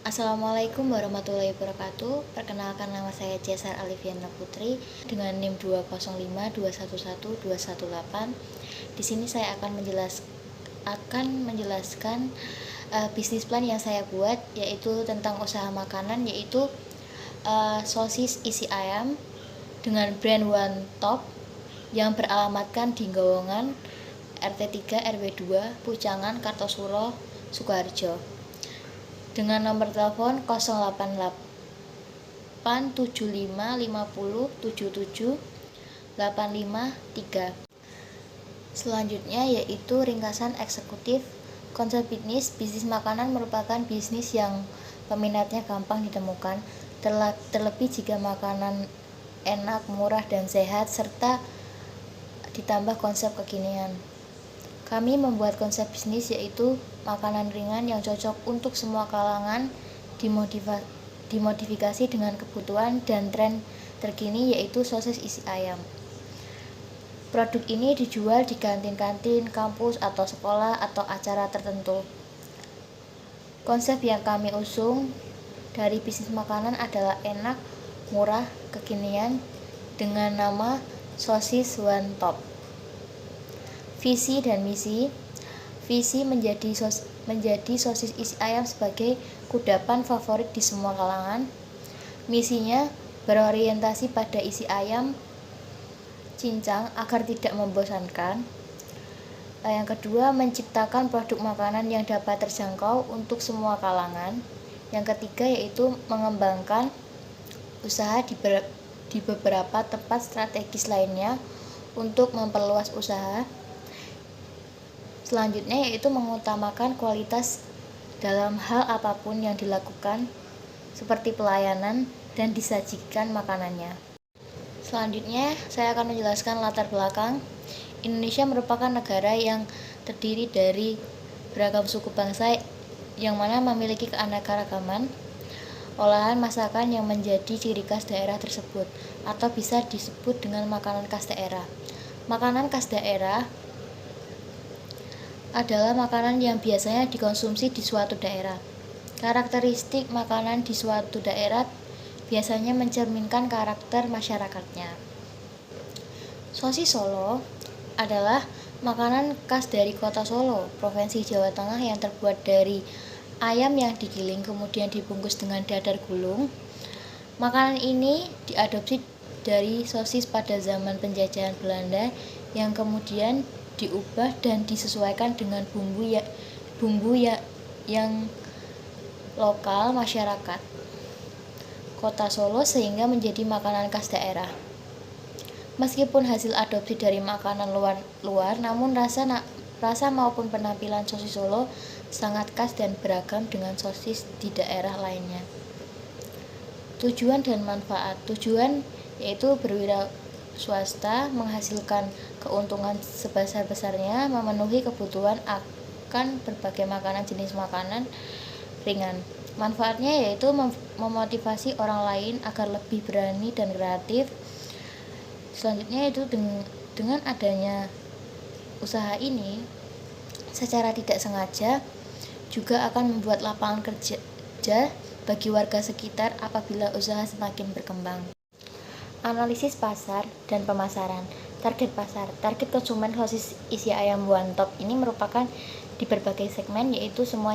Assalamualaikum warahmatullahi wabarakatuh. Perkenalkan, nama saya Cesar Aliviana Putri dengan NIM 205211218. Di sini saya akan menjelaskan bisnis plan yang saya buat, yaitu tentang usaha makanan, yaitu sosis isi ayam dengan brand One Top yang beralamatkan di Gowongan, RT 3 RW 2, Pucangan, Kartosuro, Sukoharjo, dengan nomor telepon 0887550778553. Selanjutnya yaitu ringkasan eksekutif. Konsep bisnis makanan merupakan bisnis yang peminatnya gampang ditemukan, terlebih jika makanan enak, murah, dan sehat, serta ditambah konsep kekinian. Kami membuat konsep bisnis yaitu makanan ringan yang cocok untuk semua kalangan, dimodifikasi dengan kebutuhan dan tren terkini, yaitu sosis isi ayam. Produk ini dijual di kantin-kantin, kampus, atau sekolah, atau acara tertentu. Konsep yang kami usung dari bisnis makanan adalah enak, murah, kekinian, dengan nama sosis One Top. Visi dan misi. Visi menjadi sosis isi ayam sebagai kudapan favorit di semua kalangan. Misinya berorientasi pada isi ayam cincang agar tidak membosankan. Yang kedua, menciptakan produk makanan yang dapat terjangkau untuk semua kalangan. Yang ketiga yaitu mengembangkan usaha di beberapa tempat strategis lainnya untuk memperluas usaha. Selanjutnya yaitu mengutamakan kualitas dalam hal apapun yang dilakukan, seperti pelayanan dan disajikan makanannya. Selanjutnya saya akan menjelaskan latar belakang. Indonesia merupakan negara yang terdiri dari beragam suku bangsa yang mana memiliki keanekaragaman olahan masakan yang menjadi ciri khas daerah tersebut, atau bisa disebut dengan makanan khas daerah. Makanan khas daerah adalah makanan yang biasanya dikonsumsi di suatu daerah. Karakteristik makanan di suatu daerah biasanya mencerminkan karakter masyarakatnya. Sosis Solo adalah makanan khas dari kota Solo, Provinsi Jawa Tengah, yang terbuat dari ayam yang digiling kemudian dibungkus dengan dadar gulung. Makanan ini diadopsi dari sosis pada zaman penjajahan Belanda yang kemudian diubah dan disesuaikan dengan bumbu yang lokal masyarakat Kota Solo sehingga menjadi makanan khas daerah. Meskipun hasil adopsi dari makanan luar, namun rasa maupun penampilan sosis Solo sangat khas dan beragam dengan sosis di daerah lainnya. Tujuan dan manfaat. Tujuan yaitu berwira swasta, menghasilkan keuntungan sebesar-besarnya, memenuhi kebutuhan akan berbagai jenis makanan ringan. Manfaatnya yaitu memotivasi orang lain agar lebih berani dan kreatif. Selanjutnya yaitu dengan adanya usaha ini secara tidak sengaja juga akan membuat lapangan kerja bagi warga sekitar apabila usaha semakin berkembang. Analisis pasar dan pemasaran. Target pasar. Target konsumen sosis isi ayam One Top ini merupakan di berbagai segmen, yaitu semua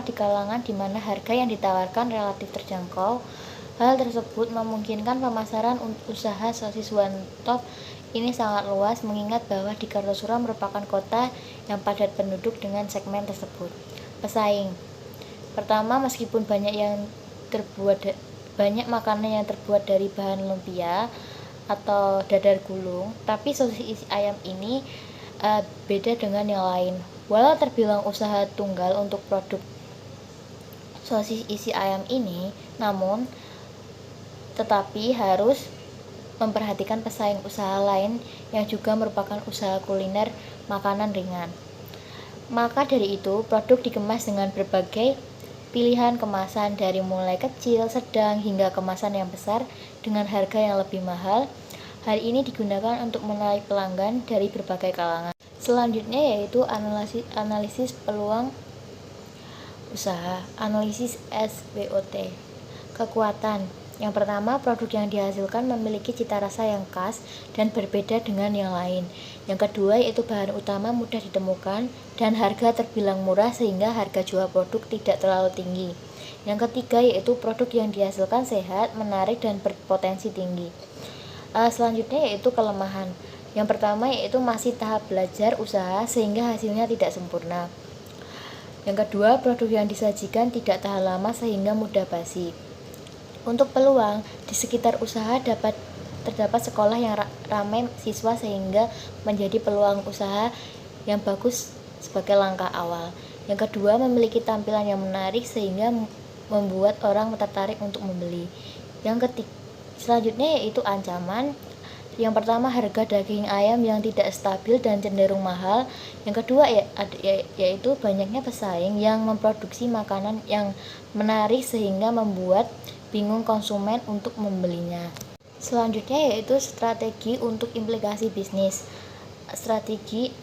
di kalangan di mana harga yang ditawarkan relatif terjangkau. Hal tersebut memungkinkan pemasaran usaha sosis One Top ini sangat luas, mengingat bahwa di Kartosuro merupakan kota yang padat penduduk dengan segmen tersebut. Pesaing. Pertama, meskipun banyak makanan yang terbuat dari bahan lumpia atau dadar gulung, tapi sosis isi ayam ini beda dengan yang lain. Walau terbilang usaha tunggal untuk produk sosis isi ayam ini, namun tetapi harus memperhatikan pesaing usaha lain yang juga merupakan usaha kuliner makanan ringan. Maka dari itu, produk dikemas dengan berbagai pilihan kemasan dari mulai kecil, sedang, hingga kemasan yang besar dengan harga yang lebih mahal. Hal ini digunakan untuk menarik pelanggan dari berbagai kalangan. Selanjutnya yaitu analisis peluang usaha. Analisis SWOT. Kekuatan. Yang pertama, produk yang dihasilkan memiliki cita rasa yang khas dan berbeda dengan yang lain. Yang kedua, yaitu bahan utama mudah ditemukan dan harga terbilang murah sehingga harga jual produk tidak terlalu tinggi. Yang ketiga, yaitu produk yang dihasilkan sehat, menarik, dan berpotensi tinggi. Selanjutnya yaitu kelemahan. Yang pertama yaitu masih tahap belajar usaha sehingga hasilnya tidak sempurna. Yang kedua, produk yang disajikan tidak tahan lama sehingga mudah basi. Untuk peluang, di sekitar usaha terdapat sekolah yang ramai siswa sehingga menjadi peluang usaha yang bagus sebagai langkah awal. Yang kedua, memiliki tampilan yang menarik sehingga membuat orang tertarik untuk membeli. Yang ketiga, selanjutnya yaitu ancaman. Yang pertama, harga daging ayam yang tidak stabil dan cenderung mahal. Yang kedua yaitu banyaknya pesaing yang memproduksi makanan yang menarik sehingga membuat bingung konsumen untuk membelinya. Selanjutnya yaitu strategi untuk implikasi bisnis. Strategi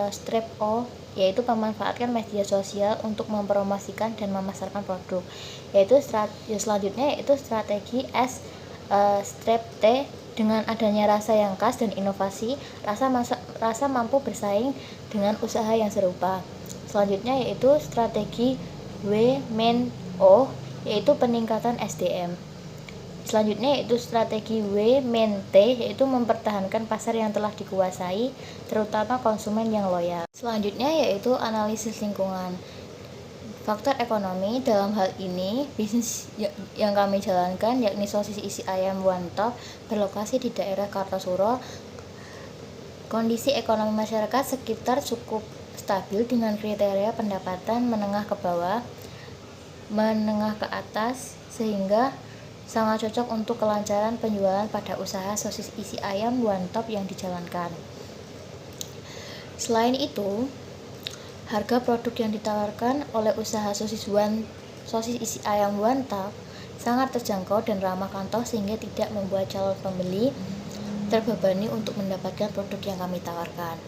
Strap O yaitu memanfaatkan media sosial untuk mempromosikan dan memasarkan produk. Selanjutnya yaitu strategi Strap T. Dengan adanya rasa yang khas dan inovasi, rasa mampu bersaing dengan usaha yang serupa. Selanjutnya yaitu strategi W-MEN-O yaitu peningkatan SDM. Selanjutnya yaitu strategi W-MEN-T yaitu mempertahankan pasar yang telah dikuasai, terutama konsumen yang loyal. Selanjutnya yaitu analisis lingkungan. Faktor ekonomi dalam hal ini, bisnis yang kami jalankan yakni sosis isi ayam One Top berlokasi di daerah Kartosuro. Kondisi ekonomi masyarakat sekitar cukup stabil dengan kriteria pendapatan menengah ke bawah, menengah ke atas, sehingga sangat cocok untuk kelancaran penjualan pada usaha sosis isi ayam One Top yang dijalankan. Selain itu, harga produk yang ditawarkan oleh usaha sosis isi ayam One Top sangat terjangkau dan ramah kantong sehingga tidak membuat calon pembeli terbebani untuk mendapatkan produk yang kami tawarkan.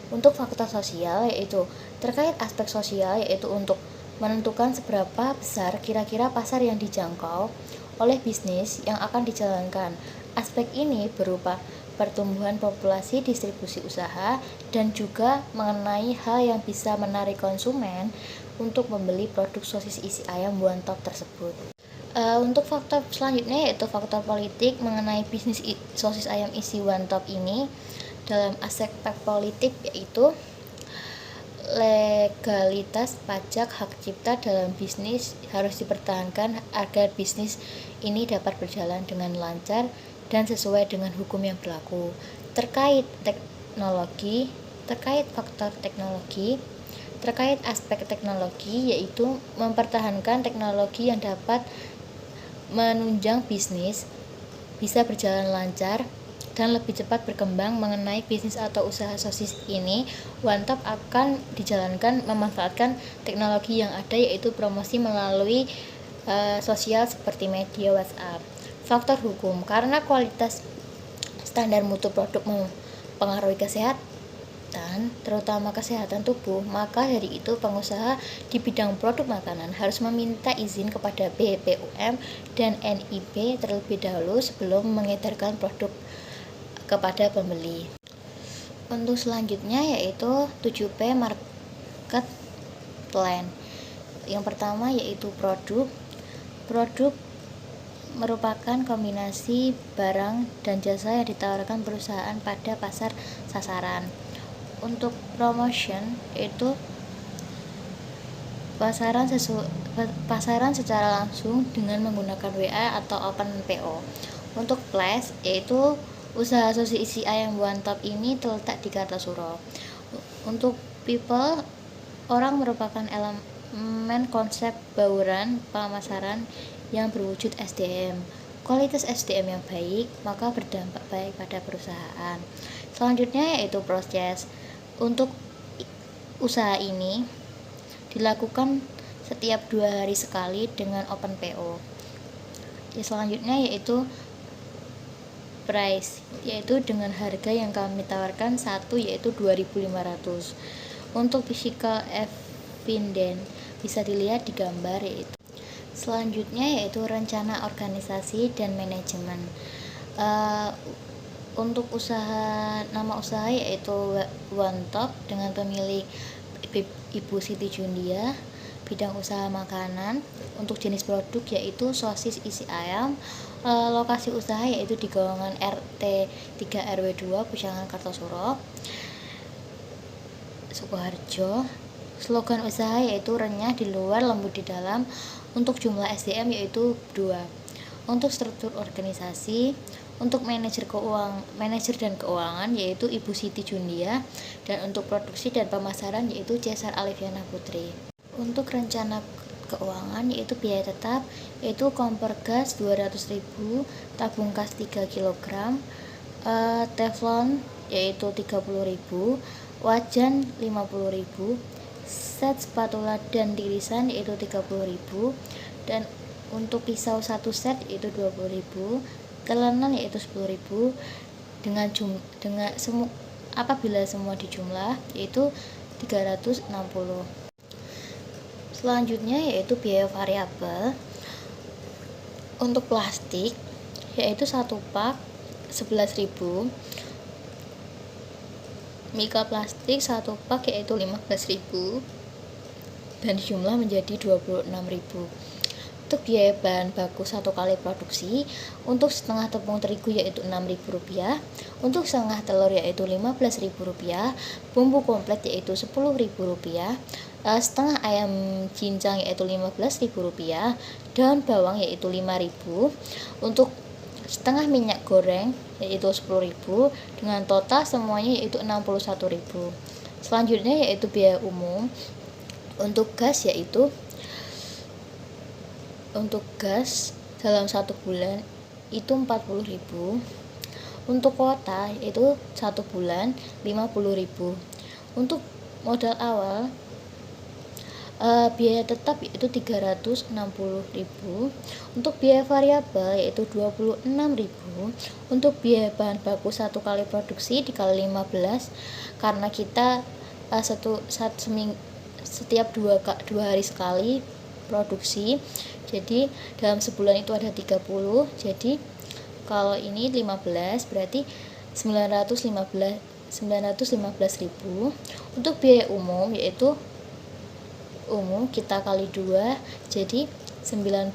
Untuk faktor sosial yaitu terkait aspek sosial yaitu untuk menentukan seberapa besar kira-kira pasar yang dijangkau oleh bisnis yang akan dijalankan. Aspek ini berupa pertumbuhan populasi, distribusi usaha, dan juga mengenai hal yang bisa menarik konsumen untuk membeli produk sosis isi ayam One Top tersebut. Untuk faktor selanjutnya yaitu faktor politik mengenai bisnis sosis ayam isi One Top ini. Dalam aspek politik yaitu legalitas pajak hak cipta dalam bisnis harus dipertahankan agar bisnis ini dapat berjalan dengan lancar dan sesuai dengan hukum yang berlaku. Terkait faktor teknologi, terkait aspek teknologi yaitu mempertahankan teknologi yang dapat menunjang bisnis bisa berjalan lancar dan lebih cepat berkembang. Mengenai bisnis atau usaha sosis ini, One Top akan dijalankan memanfaatkan teknologi yang ada yaitu promosi melalui sosial seperti media WhatsApp. Faktor hukum, karena kualitas standar mutu produk mempengaruhi kesehatan, terutama kesehatan tubuh, maka dari itu pengusaha di bidang produk makanan harus meminta izin kepada BPOM dan NIB terlebih dahulu sebelum mengedarkan produk kepada pembeli. Untuk selanjutnya yaitu 7P Market Plan. Yang pertama yaitu produk merupakan kombinasi barang dan jasa yang ditawarkan perusahaan pada pasar sasaran. Untuk promotion yaitu pasaran secara langsung dengan menggunakan WA atau Open PO. Untuk Flash yaitu usaha sosis isi ayam One Top ini terletak di Kartosuro. Untuk people, orang merupakan elemen konsep bauran pemasaran yang berwujud SDM. Kualitas SDM yang baik maka berdampak baik pada perusahaan. Selanjutnya yaitu proses. Untuk usaha ini dilakukan setiap 2 hari sekali dengan Open PO. Selanjutnya yaitu price, yaitu dengan harga yang kami tawarkan satu yaitu 2.500. Untuk physical evidence, bisa dilihat di gambar yaitu. Selanjutnya yaitu rencana organisasi dan manajemen. Untuk nama usaha yaitu One Top dengan pemilik Ibu Siti Jundia. Bidang usaha makanan, untuk jenis produk yaitu sosis isi ayam. Lokasi usaha yaitu di golongan RT 3 RW 2 Pujangan Kartosuro, Sukoharjo. Slogan usaha yaitu renyah di luar, lembut di dalam. Untuk jumlah SDM yaitu 2. Untuk struktur organisasi, untuk manajer dan keuangan yaitu Ibu Siti Jundia, dan untuk produksi dan pemasaran yaitu Cesar Aliviana Putri. Untuk rencana keuangan yaitu biaya tetap yaitu kompor gas 200.000, tabung gas 3 kg, teflon yaitu 30.000, wajan 50.000, set spatula dan tirisan yaitu 30.000, dan untuk pisau 1 set yaitu 20.000, telenan yaitu 10.000, apabila semua dijumlah yaitu 360. Selanjutnya yaitu biaya variabel. Untuk plastik yaitu 1 pak 11.000, mika plastik 1 pak yaitu 15.000 dan jumlah menjadi 26.000. Untuk biaya bahan baku 1 kali produksi, untuk setengah tepung terigu yaitu Rp6.000, untuk setengah telur yaitu Rp15.000, bumbu komplit yaitu Rp10.000, setengah ayam cincang yaitu Rp15.000, daun bawang yaitu Rp5.000, untuk setengah minyak goreng yaitu Rp10.000, dengan total semuanya yaitu Rp61.000. Selanjutnya yaitu biaya umum. Untuk gas yaitu dalam 1 bulan itu 40.000. Untuk kuota yaitu 1 bulan 50.000. Untuk modal awal biaya tetap yaitu 360.000. Untuk biaya variabel yaitu 26.000. Untuk biaya bahan baku 1 kali produksi dikali 15, karena kita setiap 2 hari sekali produksi, jadi dalam sebulan itu ada 30, jadi kalau ini 15 berarti 915.000. Untuk biaya umum yaitu umum kita kali 2 jadi 90.000,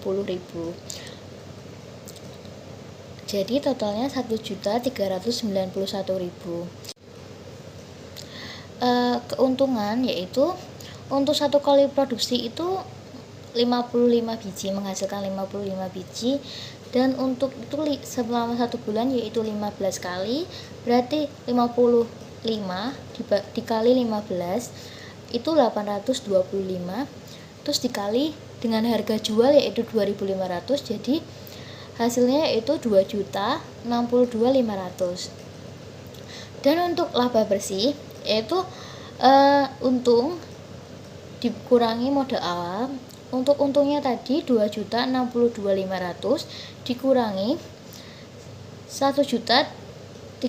jadi totalnya 1.391.000. Keuntungan yaitu untuk 1 kali produksi itu 55 biji, menghasilkan 55 biji, dan untuk itu selama 1 bulan yaitu 15 kali, berarti 55 dikali 15 itu 825, terus dikali dengan harga jual yaitu 2.500, jadi hasilnya yaitu 2.062.500. Dan untuk laba bersih yaitu untung dikurangi modal awal. Untuk untungnya tadi 2.062.500 dikurangi 1.391.000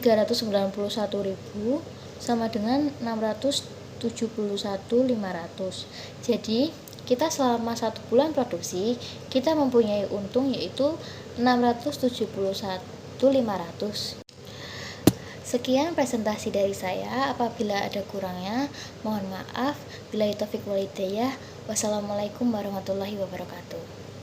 sama dengan 671.500. Jadi kita selama 1 bulan produksi kita mempunyai untung yaitu 671.500. Sekian presentasi dari saya. Apabila ada kurangnya, mohon maaf. Billahi taufiq wal hidayah. Wassalamualaikum warahmatullahi wabarakatuh.